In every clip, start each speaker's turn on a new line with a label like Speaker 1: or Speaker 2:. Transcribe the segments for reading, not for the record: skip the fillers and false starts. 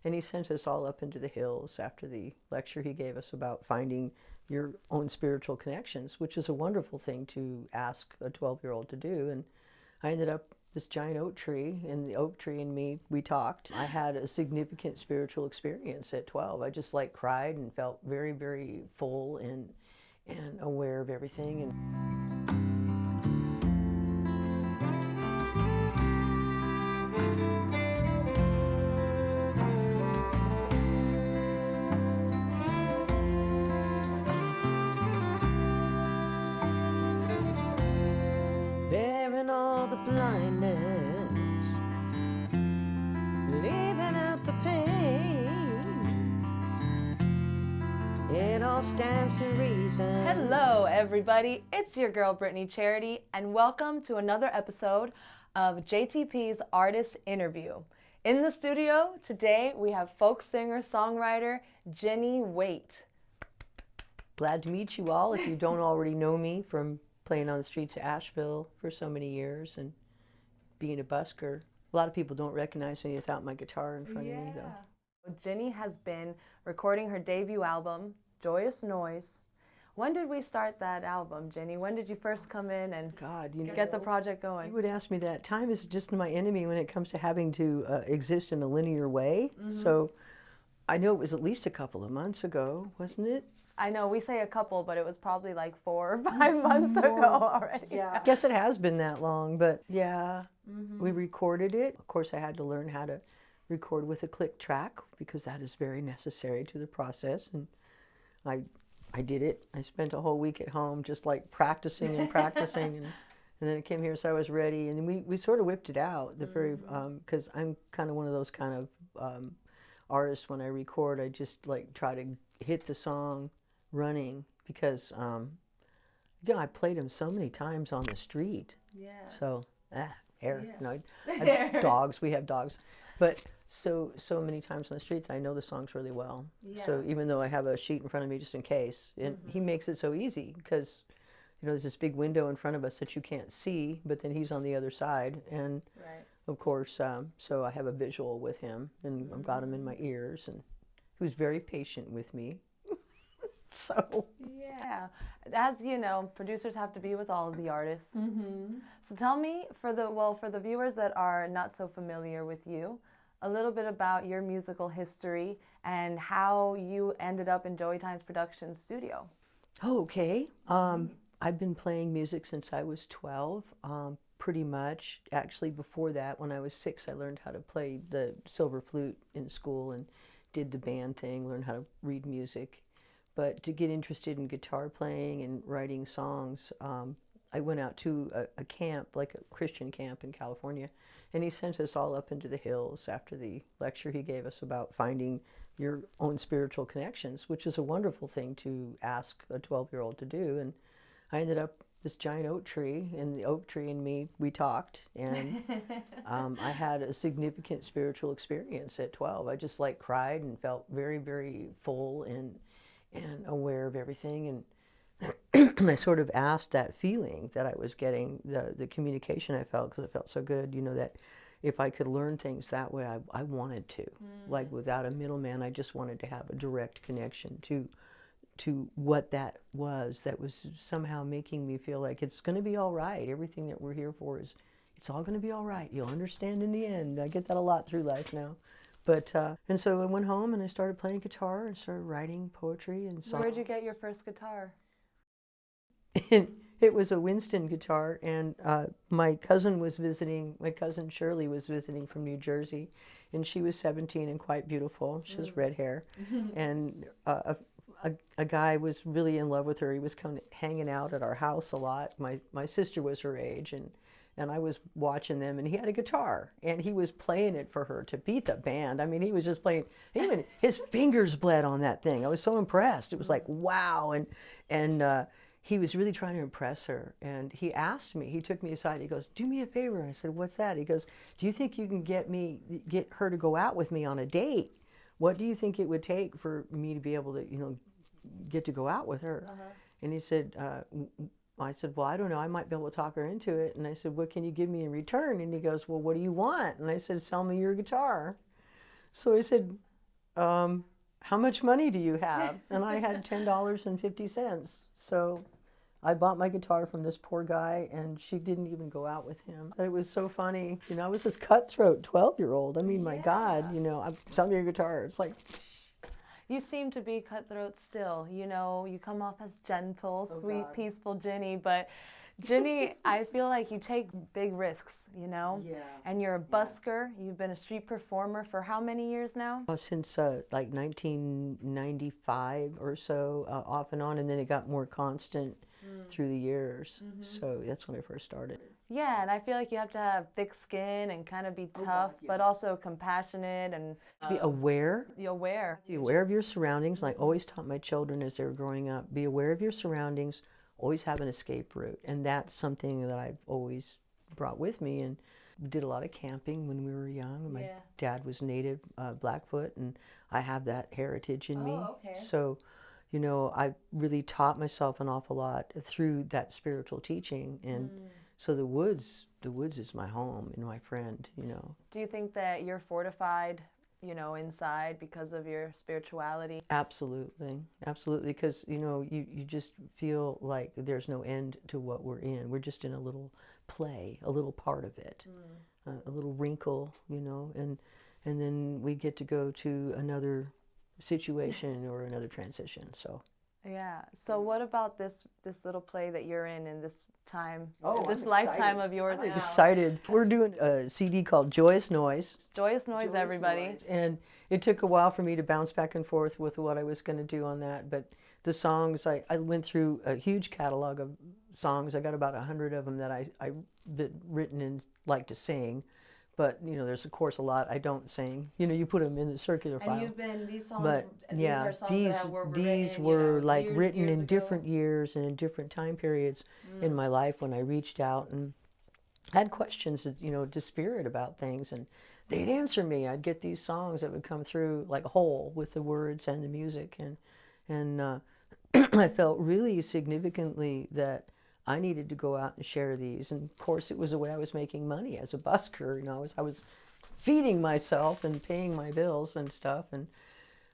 Speaker 1: And he sent us all up into the hills after the lecture he gave us about finding your own spiritual connections, which is a wonderful thing to ask a 12-year-old to do. And I ended up this giant oak tree, and the oak tree and me, we talked. I had a significant spiritual experience at 12. I just like cried and felt very, very full and aware of everything. Bearing all the blindness, leaving out the pain, it all stands to reason.
Speaker 2: Hello everybody, it's your girl Brittny Charity, and welcome to another episode of JTP's Artist Interview. In the studio today we have folk singer-songwriter Ginnie Waite.
Speaker 1: Glad to meet you all if you don't already know me from playing on the streets of Asheville for so many years and being a busker. A lot of people don't recognize me without my guitar in front of me, though.
Speaker 2: Ginnie has been recording her debut album, Joyous Noise. When did we start that album, Ginnie? When did you first come in and get the project going?
Speaker 1: You would ask me that. Time is just my enemy when it comes to having to exist in a linear way. So I know it was at least a couple of months ago, wasn't it?
Speaker 2: I know, we say a couple, but it was probably like 4 or 5 months ago already.
Speaker 1: Yeah. I guess it has been that long, but yeah, we recorded it. Of course, I had to learn how to record with a click track because that is very necessary to the process, and I did it. I spent a whole week at home just like practicing and practicing, and then it came here, so I was ready, and then we sort of whipped it out. The very because I'm kind of one of those kind of artists. When I record, I just like try to hit the song running because I played them so many times on the street. Yeah. So hair. Yeah. You know, I have dogs. We have dogs, but so many times on the street that I know the songs really well. Yeah. So even though I have a sheet in front of me just in case, and he makes it so easy because there's this big window in front of us that you can't see, but then he's on the other side, and of course, so I have a visual with him, and I've got him in my ears, and he was very patient with me. So
Speaker 2: yeah, as you know, producers have to be with all of the artists. So tell me, for the viewers that are not so familiar with you, a little bit about your musical history and how you ended up in Joey Times Productions studio.
Speaker 1: Okay, I've been playing music since I was 12. Pretty much. Actually, before that, when I was 6, I learned how to play the silver flute in school and did the band thing, learned how to read music. But to get interested in guitar playing and writing songs, I went out to a camp, like a Christian camp in California, and he sent us all up into the hills after the lecture he gave us about finding your own spiritual connections, which is a wonderful thing to ask a 12-year-old to do. And I ended up this giant oak tree, and the oak tree and me, we talked, and I had a significant spiritual experience at 12. I just like cried and felt very, very full and aware of everything, and I sort of asked that feeling that I was getting, the communication I felt, because it felt so good, that if I could learn things that way, I wanted to. Like without a middleman, I just wanted to have a direct connection to what that was somehow making me feel like it's going to be all right. Everything that we're here for it's all going to be all right. You'll understand in the end. I get that a lot through life now. But, and so I went home and I started playing guitar and started writing poetry and songs.
Speaker 2: Where did you get your first guitar?
Speaker 1: It was a Winston guitar, and my cousin Shirley was visiting from New Jersey, and she was 17 and quite beautiful. She has red hair, and a guy was really in love with her. He was kind of hanging out at our house a lot. My sister was her age, and I was watching them, and he had a guitar, and he was playing it for her to beat the band. I mean, he was just playing, even his fingers bled on that thing. I was so impressed. It was like, wow, and he was really trying to impress her, and he asked me, he took me aside, he goes, do me a favor, and I said, what's that? He goes, do you think you can get her to go out with me on a date? What do you think it would take for me to be able to, get to go out with her? And he said, I said, well, I don't know, I might be able to talk her into it. And I said, what can you give me in return? And he goes, well, what do you want? And I said, sell me your guitar. So I said, how much money do you have? And I had $10.50. So I bought my guitar from this poor guy, and she didn't even go out with him. It was so funny. You know, I was this cutthroat 12-year-old. I mean, my God, you know, I'm selling your guitar. It's like,
Speaker 2: You seem to be cutthroat still. You know, you come off as gentle, sweet,
Speaker 1: God.
Speaker 2: peaceful Ginny, but Ginny, I feel like you take big risks, you know?
Speaker 1: Yeah.
Speaker 2: And you're a busker. You've been a street performer for how many years now?
Speaker 1: Since like 1995 or so, off and on, and then it got more constant through the years. So that's when I first started.
Speaker 2: Yeah, and I feel like you have to have thick skin and kind of be tough, but also compassionate and
Speaker 1: Be aware.
Speaker 2: be aware.
Speaker 1: Be aware of your surroundings. And I always taught my children as they were growing up, be aware of your surroundings, always have an escape route. And that's something that I've always brought with me. And we did a lot of camping when we were young. My dad was native Blackfoot, and I have that heritage in me. So, you know, I really taught myself an awful lot through that spiritual teaching. And so the woods is my home and my friend, you know.
Speaker 2: Do you think that you're fortified, you know, inside because of your spirituality?
Speaker 1: Absolutely, absolutely, because, you know, you just feel like there's no end to what we're in. We're just in a little play, a little part of it, a little wrinkle, you know, and then we get to go to another situation or another transition, so.
Speaker 2: Yeah. So what about this little play that you're in this time,
Speaker 1: Oh,
Speaker 2: this
Speaker 1: I'm
Speaker 2: lifetime
Speaker 1: excited.
Speaker 2: of yours
Speaker 1: I'm
Speaker 2: now?
Speaker 1: excited. We're doing a CD called Joyous Noise.
Speaker 2: Joyous Noise, everybody.
Speaker 1: And it took a while for me to bounce back and forth with what I was going to do on that. But the songs, I went through a huge catalog of songs. I got about 100 of them that I've written and like to sing. But, you know, there's, of course, a lot I don't sing. You know, you put them in the circular file.
Speaker 2: And you've been, these songs,
Speaker 1: But
Speaker 2: these
Speaker 1: yeah,
Speaker 2: are songs
Speaker 1: these
Speaker 2: that were
Speaker 1: these
Speaker 2: written,
Speaker 1: were
Speaker 2: you know,
Speaker 1: like
Speaker 2: years,
Speaker 1: written
Speaker 2: years
Speaker 1: in
Speaker 2: ago.
Speaker 1: different years and in different time periods in my life when I reached out and had questions, you know, to Spirit about things, and they'd answer me. I'd get these songs that would come through like whole with the words and the music, and I felt really significantly that I needed to go out and share these. And of course, it was the way I was making money as a busker. You know, I was feeding myself and paying my bills and stuff, and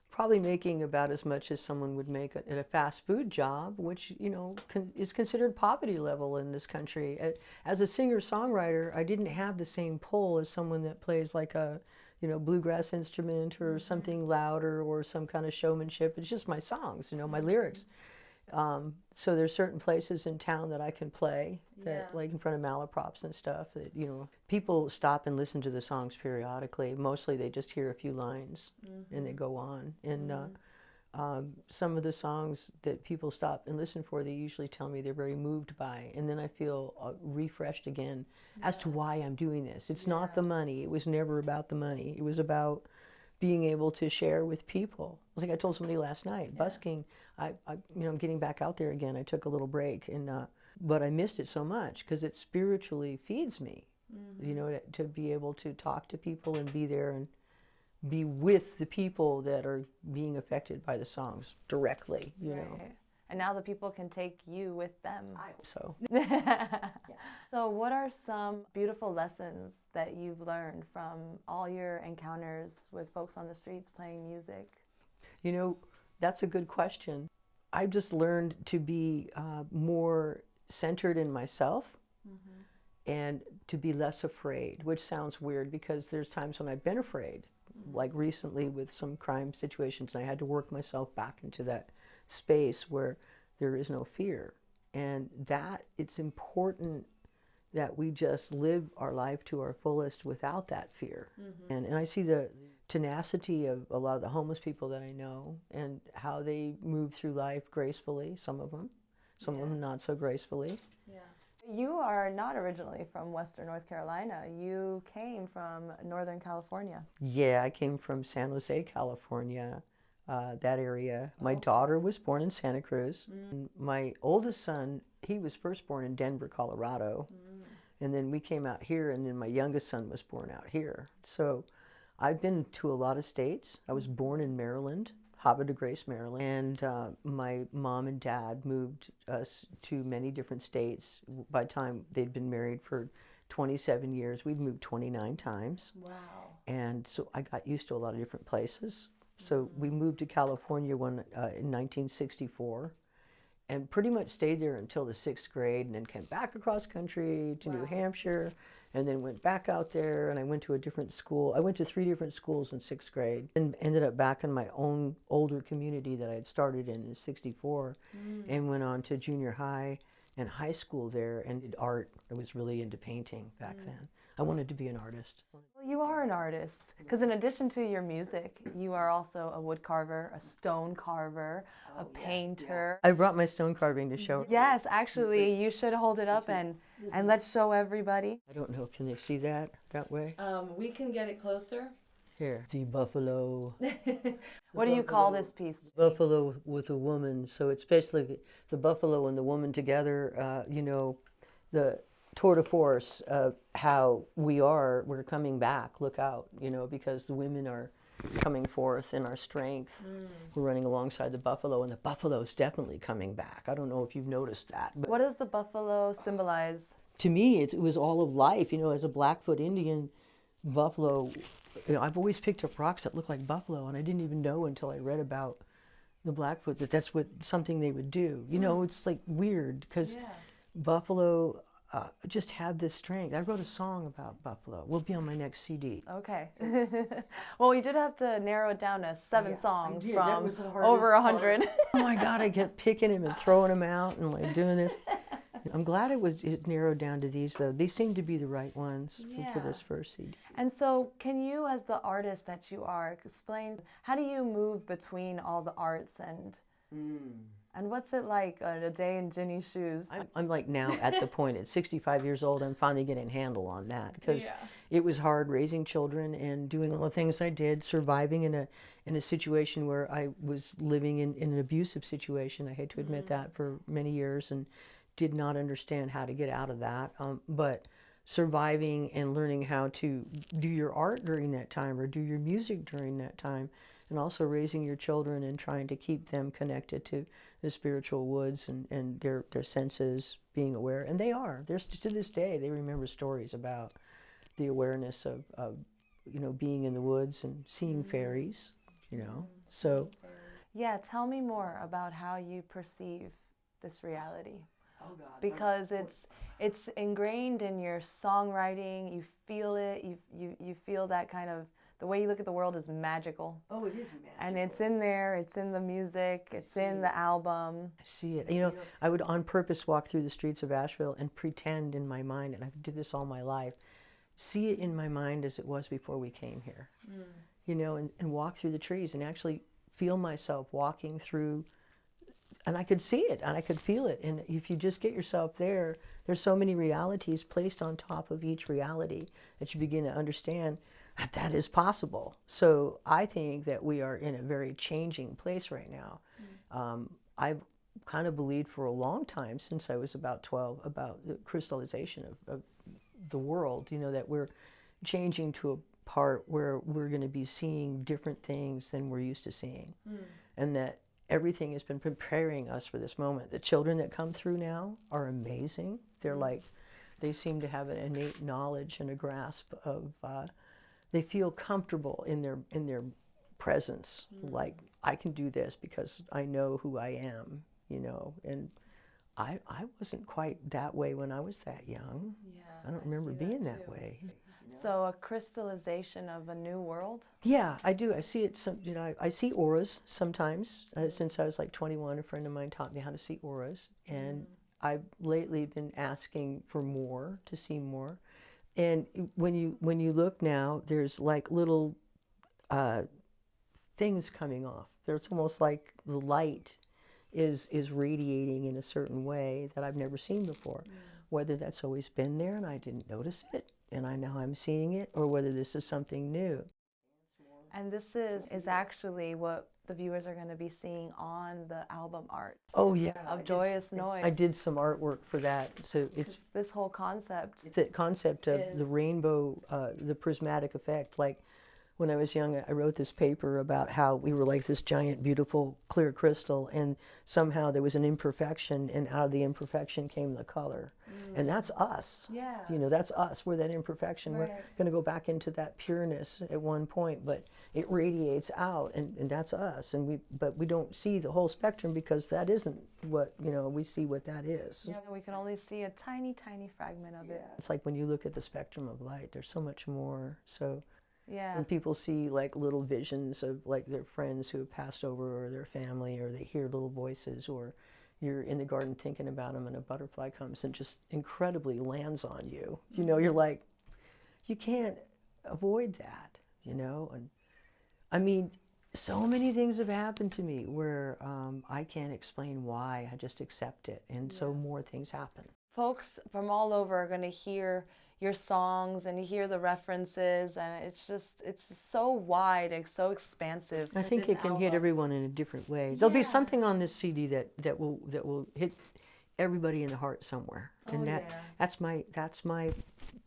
Speaker 1: probably making about as much as someone would make at a fast food job, which, you know, is considered poverty level in this country. As a singer-songwriter, I didn't have the same pull as someone that plays like a, you know, bluegrass instrument or something louder or some kind of showmanship. It's just my songs, you know, my lyrics. So there's certain places in town that I can play, that like in front of malaprops and stuff, that, you know, people stop and listen to the songs periodically. Mostly they just hear a few lines and they go on. And some of the songs that people stop and listen for, they usually tell me they're very moved by. And then I feel refreshed again as to why I'm doing this. It's not the money. It was never about the money. It was about being able to share with people. Like I told somebody last night, busking, you know, I'm getting back out there again. I took a little break, and but I missed it so much because it spiritually feeds me, you know, to be able to talk to people and be there and be with the people that are being affected by the songs directly, you know.
Speaker 2: And now the people can take you with them.
Speaker 1: I hope so.
Speaker 2: So what are some beautiful lessons that you've learned from all your encounters with folks on the streets playing music?
Speaker 1: You know, that's a good question. I've just learned to be more centered in myself and to be less afraid, which sounds weird because there's times when I've been afraid, like recently with some crime situations, and I had to work myself back into that space where there is no fear. And that it's important that we just live our life to our fullest without that fear. And I see the tenacity of a lot of the homeless people that I know and how they move through life gracefully, some of them not so gracefully.
Speaker 2: You are not originally from Western North Carolina. You came from Northern California.
Speaker 1: Yeah, I came from San Jose, California, that area. My daughter was born in Santa Cruz. My oldest son, he was first born in Denver, Colorado. And then we came out here, and then my youngest son was born out here. So I've been to a lot of states. I was born in Maryland, Havre de Grace, Maryland. And my mom and dad moved us to many different states. By the time they'd been married for 27 years, we'd moved 29 times.
Speaker 2: Wow.
Speaker 1: And so I got used to a lot of different places. So we moved to California in 1964 and pretty much stayed there until the 6th grade, and then came back across country to New Hampshire, and then went back out there, and I went to a different school. I went to 3 different schools in 6th grade and ended up back in my own older community that I had started in '64, and went on to junior high and high school there and did art. I was really into painting back then. I wanted to be an artist.
Speaker 2: Well, you are an artist, because in addition to your music, you are also a wood carver, a stone carver, a painter.
Speaker 1: I brought my stone carving to show.
Speaker 2: Yes, actually, you should hold it up and let's show everybody.
Speaker 1: I don't know, can they see that way?
Speaker 2: We can get it closer.
Speaker 1: Here, the buffalo.
Speaker 2: What do you call this piece?
Speaker 1: Buffalo with a woman. So it's basically the buffalo and the woman together, you know, the tour de force of how we're coming back, look out, you know, because the women are coming forth in our strength. We're running alongside the buffalo, and the buffalo is definitely coming back. I don't know if you've noticed that. But
Speaker 2: What does the buffalo symbolize?
Speaker 1: to me, it was all of life, you know, as a Blackfoot Indian, buffalo, you know, I've always picked up rocks that look like buffalo, and I didn't even know until I read about the Blackfoot that that's something they would do. You know, it's like weird because buffalo just have this strength. I wrote a song about buffalo. Will be on my next CD.
Speaker 2: Okay. Well, you did have to narrow it down to 7 songs
Speaker 1: did. That
Speaker 2: from
Speaker 1: was the hardest
Speaker 2: over 100.
Speaker 1: Oh my God, I kept picking him and throwing him out and like doing this. I'm glad it narrowed down to these though. These seem to be the right ones for this first CD.
Speaker 2: And so can you, as the artist that you are, explain, how do you move between all the arts and what's it like a day in Ginnie's shoes?
Speaker 1: I'm like now at the point at 65 years old, I'm finally getting a handle on that because it was hard raising children and doing all the things I did, surviving in a situation where I was living in an abusive situation. I hate to admit that for many years and did not understand how to get out of that. But surviving and learning how to do your art during that time or do your music during that time, and also raising your children and trying to keep them connected to the spiritual woods and their senses, being aware. And they are. There's to this day, they remember stories about the awareness of you know, being in the woods and seeing fairies, you know. So
Speaker 2: Yeah, tell me more about how you perceive this reality.
Speaker 1: oh God,
Speaker 2: Because it's ingrained in your songwriting. You feel it. You feel that kind of, the way you look at the world is magical.
Speaker 1: oh, it is magic.
Speaker 2: And it's in there. It's in the music. It's in the album.
Speaker 1: I see it. You know, I would on purpose walk through the streets of Asheville and pretend in my mind, and I did this all my life, see it in my mind as it was before we came here. You know, and walk through the trees and actually feel myself walking through. And I could see it and I could feel it. And if you just get yourself there, there's so many realities placed on top of each reality that you begin to understand that that is possible. So I think that we are in a very changing place right now. I've kind of believed for a long time, since I was about 12, about the crystallization of the world, you know, that we're changing to a part where we're going to be seeing different things than we're used to seeing. And that everything has been preparing us for this moment. The children that come through now are amazing. They're like, they seem to have an innate knowledge and a grasp of, they feel comfortable in their presence. Like, I can do this because I know who I am, you know. And I wasn't quite that way when I was that young. I don't remember being that way.
Speaker 2: So a crystallization of a new world?
Speaker 1: Yeah, I do. I see it. You know, I see auras sometimes. Since I was like 21, a friend of mine taught me how to see auras, and I've lately been asking for more, to see more. And when you look now, there's like little things coming off. There's almost like the light is radiating in a certain way that I've never seen before. Whether that's always been there and I didn't notice it, and now I'm seeing it, or whether this is something new.
Speaker 2: And this is actually what the viewers are going to be seeing on the album art.
Speaker 1: Oh yeah,
Speaker 2: Of Joyous Noise.
Speaker 1: I did some artwork for that. So it's
Speaker 2: this whole concept.
Speaker 1: the concept of the rainbow, the prismatic effect. Like when I was young, I wrote this paper about how we were like this giant, beautiful, clear crystal, and somehow there was an imperfection, and out of the imperfection came the color. And that's us.
Speaker 2: Yeah.
Speaker 1: You know, that's us. We're that imperfection.
Speaker 2: Right.
Speaker 1: We're going to go back into that pureness at one point, but it radiates out, and that's us. But we don't see the whole spectrum because that isn't what, you know, we see what that is.
Speaker 2: Yeah, we can only see a tiny, tiny fragment of it.
Speaker 1: It's like when you look at the spectrum of light, there's so much more. So
Speaker 2: Yeah.
Speaker 1: when people see like little visions of like their friends who have passed over, or their family, or they hear little voices, or you're in the garden thinking about them and a butterfly comes and just incredibly lands on you, you know, you're like, you can't avoid that, you know. And I mean, so many things have happened to me where I can't explain why, I just accept it, and so more things happen.
Speaker 2: Folks from all over are going to hear your songs and hear the references, and it's so wide and so expansive.
Speaker 1: I think it can hit everyone in a different way. There'll be something on this CD that will hit everybody in the heart somewhere, and that's my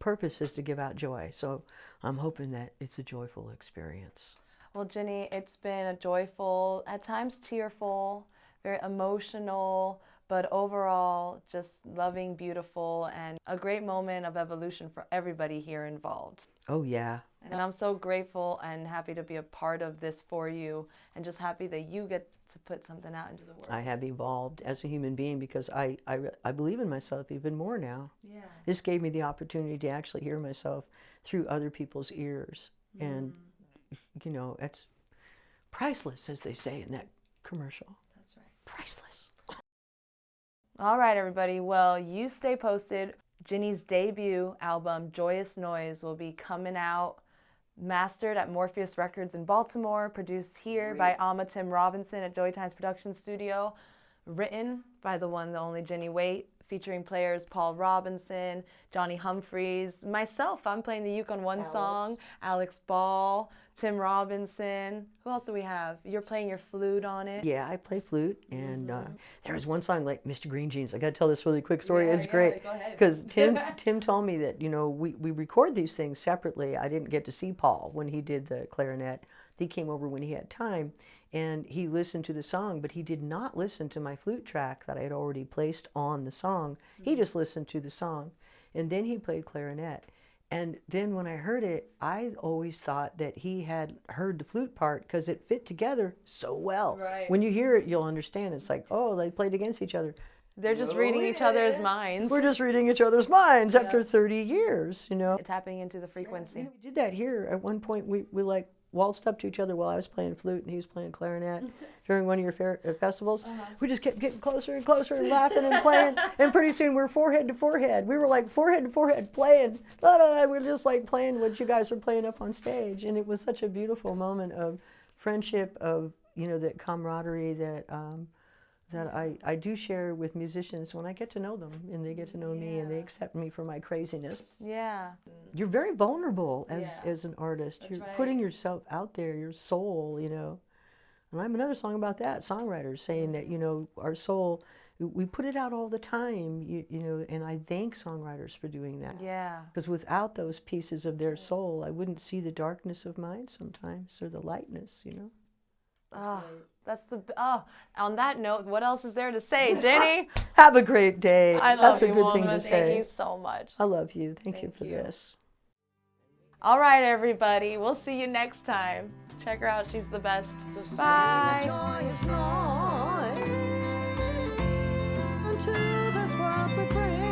Speaker 1: purpose, is to give out joy. So I'm hoping that it's a joyful experience.
Speaker 2: Well, Ginnie, it's been a joyful, at times tearful, very emotional, but overall just loving, beautiful, and a great moment of evolution for everybody here involved.
Speaker 1: Oh yeah.
Speaker 2: And I'm so grateful and happy to be a part of this for you, and just happy that you get to put something out into the world.
Speaker 1: I have evolved as a human being because I believe in myself even more now.
Speaker 2: Yeah.
Speaker 1: This gave me the opportunity to actually hear myself through other people's ears. And, you know, it's priceless, as they say in that commercial.
Speaker 2: That's right.
Speaker 1: Priceless.
Speaker 2: All right, everybody. Well, you stay posted. Ginnie's debut album, Joyous Noise, will be coming out, mastered at Morpheus Records in Baltimore, produced here by Tim Robinson at Joy Times Production Studio, written by the one, the only Ginnie Waite, featuring players Paul Robinson, Johnny Humphreys, myself, I'm playing the uke on one song, Alex Ball, Tim Robinson. Who else do we have? You're playing your flute on it.
Speaker 1: Yeah, I play flute, and there was one song like Mr. Green Jeans. I got to tell this really quick story. It's great because Tim told me that, you know, we record these things separately. I didn't get to see Paul when he did the clarinet. He came over when he had time, and he listened to the song, but he did not listen to my flute track that I had already placed on the song. He just listened to the song, and then he played clarinet. And then when I heard it, I always thought that he had heard the flute part because it fit together so well.
Speaker 2: Right.
Speaker 1: When you hear it, you'll understand. It's like, oh, they played against each other.
Speaker 2: They're just reading each other's minds.
Speaker 1: We're just reading each other's minds after 30 years, you know.
Speaker 2: Tapping into the frequency.
Speaker 1: You know, we did that here. At one point, we like waltzed up to each other while I was playing flute and he was playing clarinet during one of your festivals. We just kept getting closer and closer and laughing and playing, and pretty soon we're forehead to forehead. We were like forehead to forehead playing. We were just like playing what you guys were playing up on stage, and it was such a beautiful moment of friendship, of, you know, that camaraderie that I do share with musicians when I get to know them, and they get to know me, and they accept me for my craziness.
Speaker 2: Yeah.
Speaker 1: You're very vulnerable as an artist.
Speaker 2: That's
Speaker 1: You're
Speaker 2: right.
Speaker 1: putting yourself out there, your soul, you know. And I have another song about that, songwriters saying that, you know, our soul, we put it out all the time, you know, and I thank songwriters for doing that.
Speaker 2: Yeah.
Speaker 1: Because without those pieces of their soul, I wouldn't see the darkness of mine sometimes, or the lightness, you know.
Speaker 2: On that note, what else is there to say, Ginnie?
Speaker 1: Have a great day.
Speaker 2: I love
Speaker 1: That's
Speaker 2: you,
Speaker 1: a good
Speaker 2: woman.
Speaker 1: thing to
Speaker 2: Thank
Speaker 1: say.
Speaker 2: you so much.
Speaker 1: I love you. Thank you for this.
Speaker 2: All right, everybody. We'll see you next time. Check her out. She's the best. Bye.
Speaker 3: Into this world we bring.